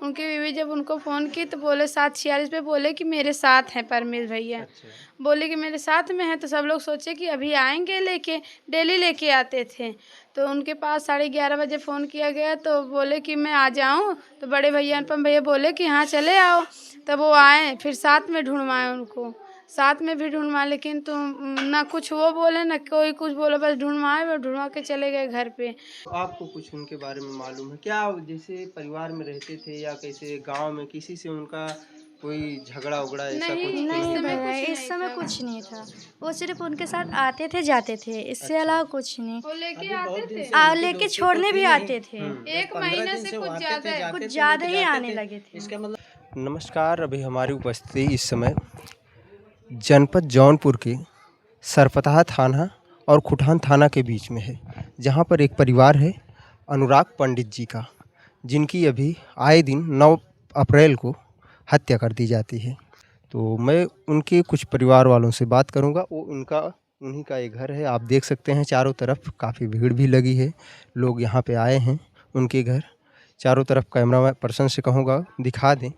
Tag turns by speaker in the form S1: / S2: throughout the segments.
S1: उनकी बीवी जब उनको फ़ोन की तो बोले 7:46 पे बोले कि मेरे साथ हैं परमेश भैया।
S2: अच्छा।
S1: बोले कि मेरे साथ में हैं, तो सब लोग सोचे कि अभी आएँगे लेके, डेली लेके आते थे। तो उनके पास 11:30 बजे फ़ोन किया गया तो बोले कि मैं आ जाऊँ? तो बड़े भैया अनुपम भैया बोले कि हाँ चले आओ। तब वो आए, फिर साथ में ढूँढवाए उनको, साथ में भी ढूँढवाए, लेकिन ना कुछ वो बोले ना कोई कुछ बोला, बस ढूँढवाए, ढूँढवा के चले गए घर पे।
S2: तो आपको कुछ उनके बारे में मालूम है क्या? जैसे परिवार में रहते थे या कैसे गाँव में किसी से उनका कोई झगड़ा-उगड़ा ऐसा कुछ
S1: नहीं,
S2: तो
S1: इस
S3: नहीं
S2: नहीं
S1: समय
S2: था?
S3: भैया,
S1: कुछ
S3: इस
S1: नहीं
S3: समय
S1: था।
S3: कुछ नहीं था। वो सिर्फ़ उनके साथ आते थे, जाते थे, इससे
S2: अच्छा।
S3: अलावा कुछ नहीं।
S1: वो लेके आते थे।
S3: लेके छोड़ने भी आते थे।
S1: 1 महीने से कुछ ज़्यादा है।
S3: कुछ ज़्यादा ही आने लगे थे।
S2: नमस्कार, अभी हमारी उपस्थिति इस समय जनपद जौनपुर के सरपतहा थाना और खुटान थाना के बीच में है, जहां पर एक परिवार है अनुराग पंडित जी का, जिनकी अभी आए दिन 9 अप्रैल को हत्या कर दी जाती है। तो मैं उनके कुछ परिवार वालों से बात करूंगा। वो उन्हीं का एक घर है, आप देख सकते हैं चारों तरफ काफ़ी भीड़ भी लगी है, लोग यहाँ पे आए हैं उनके घर। चारों तरफ कैमरा पर्सन से कहूँगा दिखा दें,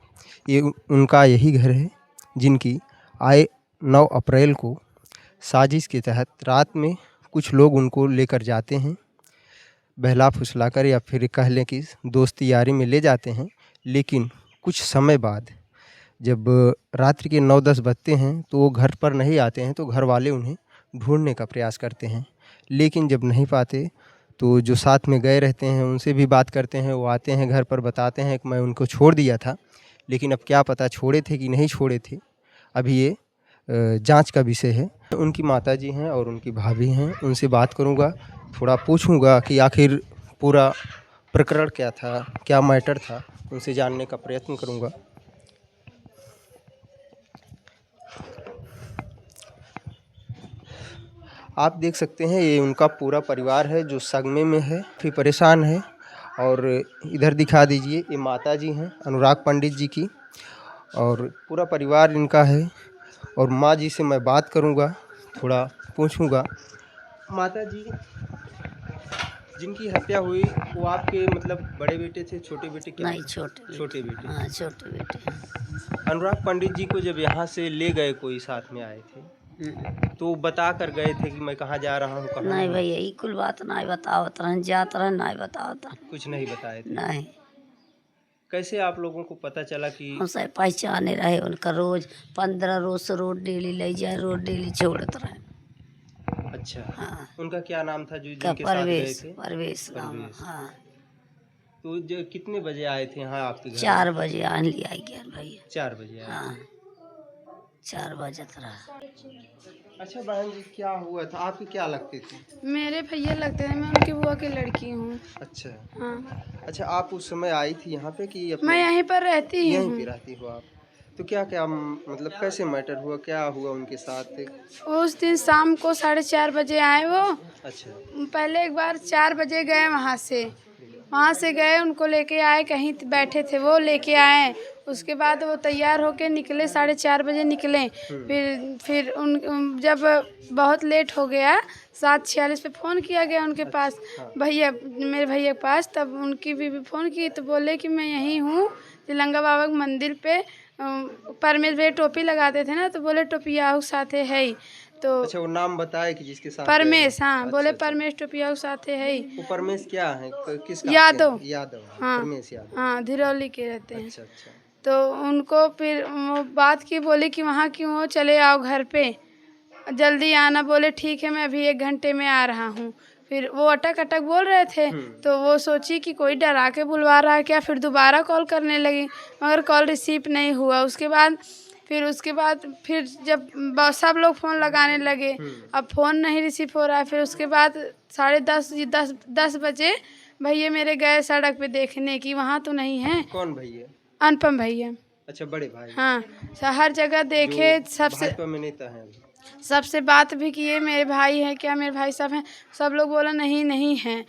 S2: ये उनका यही घर है, जिनकी आए 9 अप्रैल को साजिश के तहत रात में कुछ लोग उनको लेकर जाते हैं, बहला फुसला कर, या फिर कह लें कि दोस्ती यारी में ले जाते हैं। लेकिन कुछ समय बाद जब रात्रि के 9-10 बजते हैं तो वो घर पर नहीं आते हैं, तो घर वाले उन्हें ढूंढने का प्रयास करते हैं। लेकिन जब नहीं पाते तो जो साथ में गए रहते हैं उनसे भी बात करते हैं, वो आते हैं घर पर, बताते हैं कि मैं उनको छोड़ दिया था। लेकिन अब क्या पता छोड़े थे कि नहीं छोड़े थे, अभी ये जांच का विषय है। उनकी माताजी हैं और उनकी भाभी हैं, उनसे बात करूंगा, थोड़ा पूछूंगा कि आखिर पूरा प्रकरण क्या था, क्या मैटर था, उनसे जानने का प्रयत्न करूंगा। आप देख सकते हैं ये उनका पूरा परिवार है जो सदमे में है, फिर परेशान है। और इधर दिखा दीजिए, ये माता जी हैं अनुराग पंडित जी की, और पूरा परिवार इनका है। और माँ जी से मैं बात करूँगा, थोड़ा पूछूँगा। माता जी, जिनकी हत्या हुई वो आपके मतलब बड़े बेटे थे, छोटे बेटे क्या
S4: नहीं,
S2: थे?
S4: छोटे
S2: छोटे
S4: बेटे।
S2: बेटे।
S4: हाँ, छोटे बेटे।
S2: अनुराग पंडित जी को जब यहाँ से ले गए, कोई साथ में आए थे, तो बता कर गए थे कि मैं कहाँ जा रहा हूँ, कहाँ
S4: नहीं
S2: नहीं?
S4: भैया, ई कुल बात नहीं बतावत रहन, जात रहन नहीं बतावत रहन।
S2: कुछ नहीं बताए थे।
S4: नहीं,
S2: कैसे आप लोगों को पता चला कि
S4: हमसे पहचाने रहे उनका, रोज 15 रोज से रोड डेली ले जाए, रोड डेली छोड़त रहे।
S2: अच्छा,
S4: हाँ,
S2: उनका क्या नाम था जो
S4: क्या
S2: जिनके साथ गए थे?
S4: परवेश नाम।
S2: परवेश।
S4: हाँ,
S2: तो जो कितने बजे आए थे यहाँ आपके घर?
S4: 4 बजे आन लिया गया भैया।
S2: 4 बजे आए
S4: हाँ,
S2: थे।
S4: 4 बजत रहा।
S2: अच्छा बहन जी, क्या हुआ था, आपके क्या लगते थे?
S1: मेरे भैया लगते हैं, मैं उनकी बुआ की लड़की हूँ।
S2: अच्छा।
S1: हाँ,
S2: अच्छा, आप उस समय आई थी यहाँ पे कि अपने
S1: मैं यहीं पर रहती ही
S2: यहीं
S1: हूँ।
S2: पे रहती हो आप? तो क्या क्या मतलब कैसे मैटर हुआ, क्या हुआ उनके साथ?
S1: उस दिन शाम को 4:30 बजे आए वो।
S2: अच्छा।
S1: पहले एक बार 4 बजे गए वहाँ से गए, उनको लेके आए, कहीं बैठे थे वो, लेके आए। उसके बाद वो तैयार होके निकले, 4:30 बजे निकले। फिर जब बहुत लेट हो गया, 7:46 पे फ़ोन किया गया उनके पास,
S2: हाँ।
S1: भैया, मेरे भैया के पास। तब उनकी बीवी फ़ोन की तो बोले कि मैं यहीं हूँ तिलंगा बाबा के मंदिर पे। परमेश भैया टोपी लगाते थे ना, तो बोले टोपिया साथे है ही। तो
S2: अच्छा, वो नाम बताए कि जिसके साथ गए
S1: परमेश,
S2: हैं?
S1: हाँ, बोले
S2: अच्छा।
S1: परमेश टोपिया साथे है ही।
S2: वो परमेश क्या है, किसका?
S1: यादव।
S2: यादव है,
S1: हाँ,
S2: परमेश यादव।
S1: हाँ, धिरौली के रहते हैं।
S2: अच्छा अच्छा।
S1: तो उनको फिर वो बात की, बोले कि वहाँ क्यों हो, चले आओ घर पे, जल्दी आना। बोले ठीक है, मैं अभी 1 घंटे में आ रहा हूँ। फिर वो अटक अटक बोल रहे थे, तो वो सोची कि कोई डरा के बुलवा रहा है क्या, फिर दोबारा कॉल करने लगी, मगर कॉल रिसीव नहीं हुआ। उसके बाद फिर जब सब लोग फ़ोन लगाने लगे, अब फ़ोन नहीं रिसीव हो रहा है। फिर उसके बाद 10:30 बजे भैया मेरे गए सड़क पे देखने की, वहाँ तो नहीं है।
S2: कौन भैया?
S1: अनुपम भैया।
S2: अच्छा, बड़े भाई।
S1: हाँ, हर जगह देखे,
S2: जो भाजपा में नेता हैं।
S1: सबसे बात भी किए, मेरे भाई हैं क्या, मेरे भाई साहब हैं, सब लोग बोला नहीं नहीं हैं।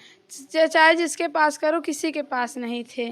S1: चाहे जिसके पास करो, किसी के पास नहीं थे।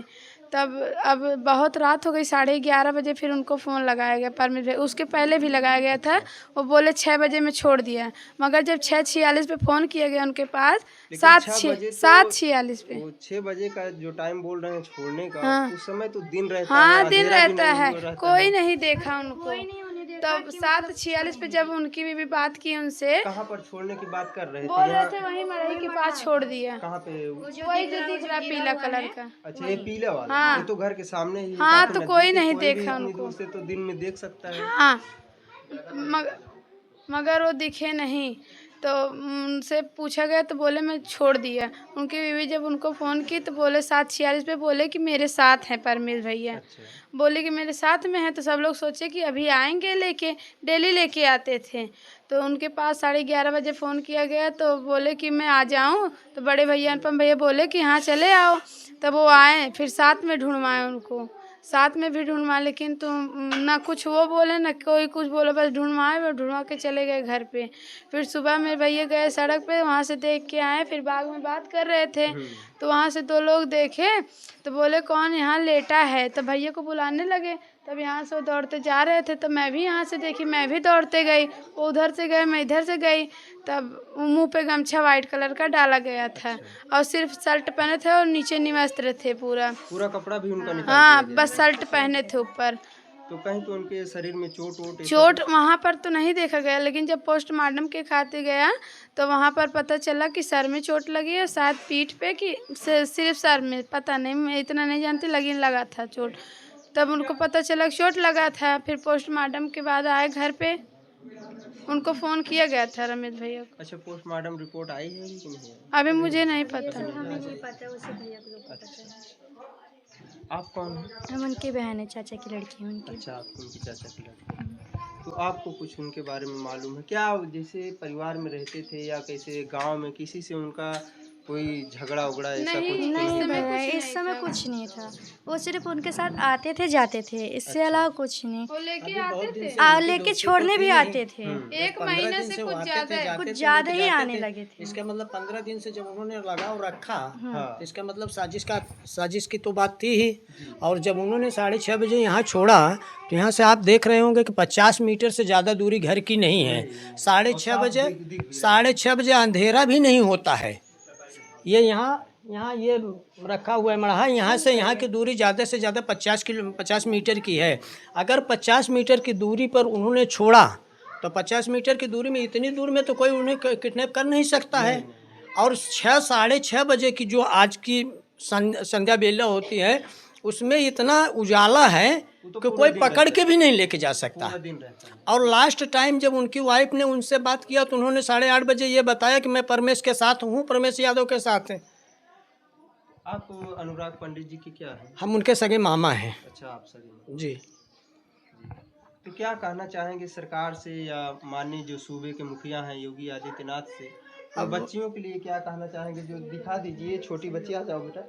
S1: तब अब बहुत रात हो गई, 11:30 बजे फिर उनको फ़ोन लगाया गया परमिट भाई, उसके पहले भी लगाया गया था। वो बोले 6 बजे में छोड़ दिया, मगर जब 6:46 पे फ़ोन किया गया उनके पास,
S2: लेकिन 6 बजे तो
S1: 7:46 पे।
S2: वो 6 बजे का जो टाइम बोल रहे हैं छोड़ने का,
S1: हाँ।
S2: उस समय तो दिन रहता
S1: हाँ,
S2: है,
S1: दिन
S2: अंधेरा भी
S1: रहता
S2: नहीं
S1: है,
S2: हुआ रहता
S1: कोई
S2: है।
S1: नहीं देखा उनको। तब 7:46 पे जब उनकी भी बात की उनसे,
S2: कहाँ पर छोड़ने की बात कर रहे थे?
S1: बोल रहे
S2: यहाँ
S1: थे वहीं मरई के पास छोड़ दिया।
S2: कहाँ पे?
S1: वही जो दिख रहा पीला कलर का।
S2: अच्छा, ये पीला वाला।
S1: हाँ।
S2: ये तो घर के सामने ही है,
S1: हाँ,
S2: काफी
S1: तो
S2: नजदीक
S1: कोई
S2: है,
S1: नहीं
S2: कोई भी
S1: देखा
S2: इतनी
S1: उनको।
S2: दूर से तो दिन में देख सकता है।
S1: हाँ, मगर वो दिखे नहीं। तो उनसे पूछा गया तो बोले मैं छोड़ दिया। उनकी बीवी जब उनको फ़ोन की तो बोले 7:46 पे बोले कि मेरे साथ हैं परमिल भैया।
S2: अच्छा।
S1: बोले कि मेरे साथ में है, तो सब लोग सोचे कि अभी आएंगे लेके, डेली लेके आते थे। तो उनके पास 11:30 बजे फ़ोन किया गया तो बोले कि मैं आ जाऊं, तो बड़े भैया अनुपम भैया बोले कि हाँ चले आओ। तब वो आए, फिर साथ में ढूंढवाए उनको, साथ में भी ढूंढवा, लेकिन तुम ना कुछ वो बोले ना कोई कुछ बोले, बस ढूंढवाए, वो ढूंढवा के चले गए घर पे। फिर सुबह में भैया गए सड़क पे, वहाँ से देख के आए, फिर बाग में बात कर रहे थे तो वहाँ से 2 लोग देखे तो बोले कौन यहाँ लेटा है, तो भैया को बुलाने लगे। तब यहाँ से वो दौड़ते जा रहे थे तो मैं भी यहाँ से देखी, मैं भी दौड़ते गई, वो उधर से गए, मैं इधर से गई। तब मुंह पे गमछा वाइट कलर का डाला गया था और सिर्फ शर्ट पहने थे और नीचे निवस्त्र थे पूरा।
S2: पूरा कपड़ा भी उनका निकाल
S1: हाँ,
S2: दिया गया।
S1: बस शर्ट पहने थे ऊपर।
S2: तो कहीं तो उनके शरीर में चोट वोट ऐसा
S1: चोट वहाँ पर तो नहीं देखा गया, लेकिन जब पोस्टमार्टम के खाते गया तो वहाँ पर पता चला कि सर में चोट लगी है, शायद पीठ पे कि सिर्फ सर में, पता नहीं, मैं इतना नहीं जानती, लेकिन लगा था चोट। तब उनको पता चला कि चोट लगा था। फिर पोस्टमार्टम के बाद आए घर पे, उनको फ़ोन किया गया था रमेश भैया को।
S2: अच्छा, पोस्टमार्टम रिपोर्ट आई है कि नहीं आई?
S1: अभी मुझे नहीं पता।
S2: आप कौन हैं?
S3: हम उनकी बहन है, चाचा की लड़की है उनकी।
S2: अच्छा, आप उनकी चाचा की लड़की हैं। तो आपको कुछ उनके बारे में मालूम है क्या? जैसे परिवार में रहते थे या कैसे गांव में किसी से उनका कोई झगड़ा उगड़ा ऐसा
S1: नहीं,
S2: कुछ?
S3: नहीं
S1: समय
S3: भैया,
S1: कुछ
S3: इस
S1: नहीं
S3: समय
S1: था।
S3: कुछ नहीं था। वो सिर्फ उनके साथ आते थे जाते थे, इससे अलावा कुछ नहीं।
S1: वो लेके आते थे,
S3: लेके छोड़ने भी आते थे,
S1: 1 महीने से कुछ ज़्यादा।
S3: कुछ ज्यादा ही आने लगे थे।
S5: इसका मतलब 15 दिन से जब उन्होंने लगाव रखा,
S2: हाँ।
S5: तो इसका मतलब साजिश की तो बात थी ही। और जब उन्होंने 6:30 बजे यहाँ छोड़ा तो यहाँ से आप देख रहे होंगे कि 50 मीटर से ज़्यादा दूरी घर की नहीं है। 6:30 बजे अंधेरा भी नहीं होता है। ये यहाँ ये रखा हुआ है मढ़ा, यहाँ से यहाँ की दूरी ज़्यादा से ज़्यादा 50 मीटर की है। अगर 50 मीटर की दूरी पर उन्होंने छोड़ा तो 50 मीटर की दूरी में, इतनी दूर में तो कोई उन्हें किडनैप कर नहीं सकता है। और 6-6:30 बजे की जो आज की संध्या बेला होती है, उसमें इतना उजाला है कि कोई पकड़ के भी नहीं लेके जा सकता।
S2: पूरा दिन रहता है।
S5: और लास्ट टाइम जब उनकी वाइफ ने उनसे बात किया तो उन्होंने 8:30 बजे ये बताया कि मैं परमेश के साथ हूँ, परमेश यादव के साथ हैं।
S2: आप अनुराग पंडित जी की क्या है?
S5: हम उनके सगे मामा हैं।
S2: अच्छा, आप सही।
S5: जी।
S2: तो क्या कहना चाहेंगे सरकार से या माननीय जो सूबे के मुखिया हैं योगी आदित्यनाथ से, और बच्चियों के लिए क्या कहना चाहेंगे? जो दिखा दीजिए, छोटी बच्ची, आ जाओ बेटा,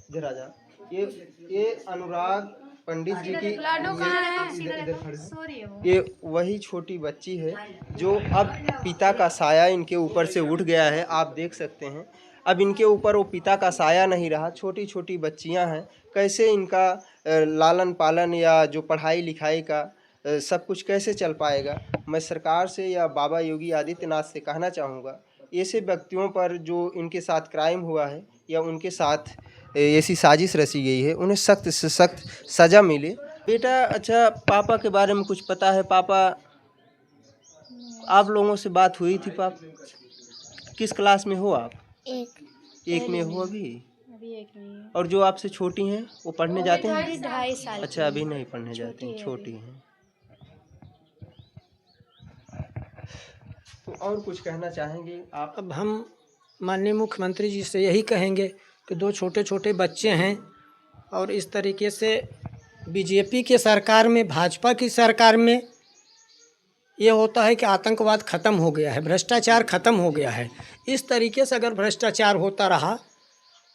S2: इधर आ जाओ। ये अनुराग पंडित जी की इधर खड़े हैं। ये वही छोटी बच्ची है जो अब पिता का साया इनके ऊपर से उठ गया है, आप देख सकते हैं। अब इनके ऊपर वो पिता का साया नहीं रहा, छोटी छोटी बच्चियां हैं। कैसे इनका लालन पालन या जो पढ़ाई लिखाई का सब कुछ कैसे चल पाएगा? मैं सरकार से या बाबा योगी आदित्यनाथ से कहना चाहूँगा, ऐसे व्यक्तियों पर जो इनके साथ क्राइम हुआ है या उनके साथ ऐसी साजिश रची गई है, उन्हें सख्त से सख्त सज़ा मिले। बेटा, अच्छा, पापा के बारे में कुछ पता है? पापा, आप लोगों से बात हुई थी? पापा किस क्लास में हो आप? एक में हो अभी
S3: एक नहीं है।
S2: और जो आपसे छोटी हैं वो पढ़ने जाते हैं?
S3: 2.5 साल।
S2: अच्छा, अभी नहीं पढ़ने जाते हैं, छोटी हैं। तो और कुछ कहना चाहेंगे आप?
S5: अब हम माननीय मुख्यमंत्री जी से यही कहेंगे कि 2 छोटे छोटे बच्चे हैं और इस तरीके से बीजेपी की सरकार में, भाजपा की सरकार में ये होता है कि आतंकवाद ख़त्म हो गया है, भ्रष्टाचार ख़त्म हो गया है। इस तरीके से अगर भ्रष्टाचार होता रहा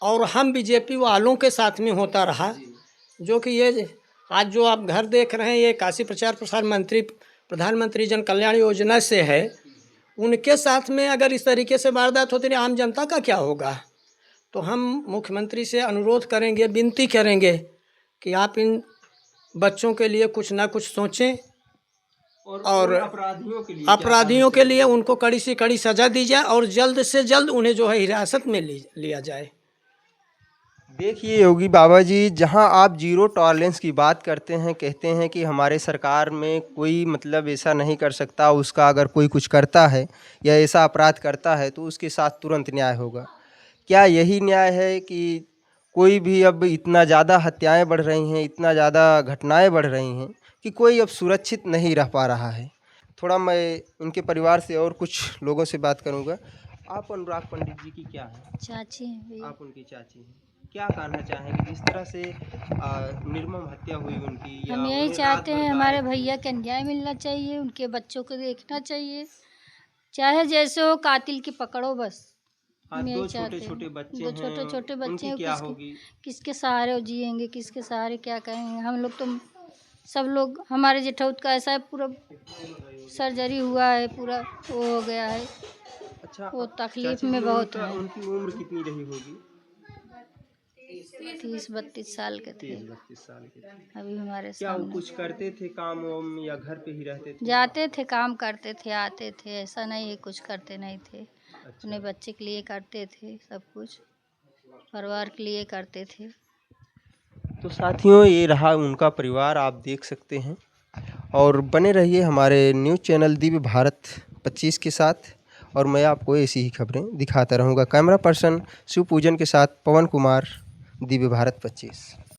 S5: और हम बीजेपी वालों के साथ में होता रहा, जो कि ये आज जो आप घर देख रहे हैं ये काशी प्रचार प्रसार मंत्री प्रधानमंत्री जन कल्याण योजना से है, उनके साथ में अगर इस तरीके से वारदात होती रही, आम जनता का क्या होगा? तो हम मुख्यमंत्री से अनुरोध करेंगे, विनती करेंगे कि आप इन बच्चों के लिए कुछ ना कुछ सोचें और अपराधियों के लिए उनको कड़ी से कड़ी सज़ा दी जाए और जल्द से जल्द उन्हें जो है हिरासत में लिया जाए।
S2: देखिए योगी बाबा जी, जहां आप जीरो टॉलरेंस की बात करते हैं, कहते हैं कि हमारे सरकार में कोई मतलब ऐसा नहीं कर सकता, उसका अगर कोई कुछ करता है या ऐसा अपराध करता है तो उसके साथ तुरंत न्याय होगा। क्या यही न्याय है कि कोई भी अब इतना ज़्यादा हत्याएं बढ़ रही हैं, इतना ज़्यादा घटनाएं बढ़ रही हैं कि कोई अब सुरक्षित नहीं रह पा रहा है? थोड़ा मैं उनके परिवार से और कुछ लोगों से बात करूंगा। आप अनुराग पंडित जी की क्या है?
S3: चाची हैं भैया।
S2: आप उनकी चाची हैं। क्या कहना चाहेंगे जिस तरह से निर्मम हत्या हुई उनकी? या
S3: हम यही
S2: उन्हें
S3: चाहते
S2: रात भर
S3: हैं हमारे भैया का न्याय मिलना चाहिए, उनके बच्चों को देखना चाहिए, चाहे जैसे हो कातिल की पकड़ो बस। हम
S2: दो
S3: यही
S2: छोटे
S3: चाहते
S2: छोटे
S3: हैं।
S2: बच्चे
S3: दो
S2: हैं,
S3: छोटे छोटे बच्चे
S2: उनकी
S3: हैं,
S2: क्या होगी?
S3: किसके सहारे वो जिएंगे, किसके सहारे क्या कहेंगे। हम लोग तो सब लोग, हमारे जेठौत का ऐसा है, पूरा सर्जरी हुआ है, पूरा वो हो गया है,
S2: अच्छा,
S3: वो तकलीफ
S2: चाची
S3: में
S2: जी,
S3: बहुत
S2: उनका
S3: है।
S2: उनकी उम्र कितनी रही होगी?
S3: 30-32 साल के थे
S2: 30-32 साल के थे।
S3: अभी हमारे
S2: क्या वो
S3: सामने।
S2: कुछ करते थे काम वाम या घर पे ही रहते थे?
S3: जाते थे, काम करते थे, आते थे, ऐसा नहीं है कुछ करते नहीं थे। अपने
S2: अच्छा,
S3: बच्चे के लिए करते थे, सब कुछ परिवार के लिए करते थे।
S2: तो साथियों, ये रहा उनका परिवार, आप देख सकते हैं। और बने रहिए हमारे न्यूज़ चैनल दिव्य भारत 25 के साथ, और मैं आपको ऐसी ही खबरें दिखाता रहूँगा। कैमरा पर्सन शिव पूजन के साथ पवन कुमार, दिव्य भारत 25।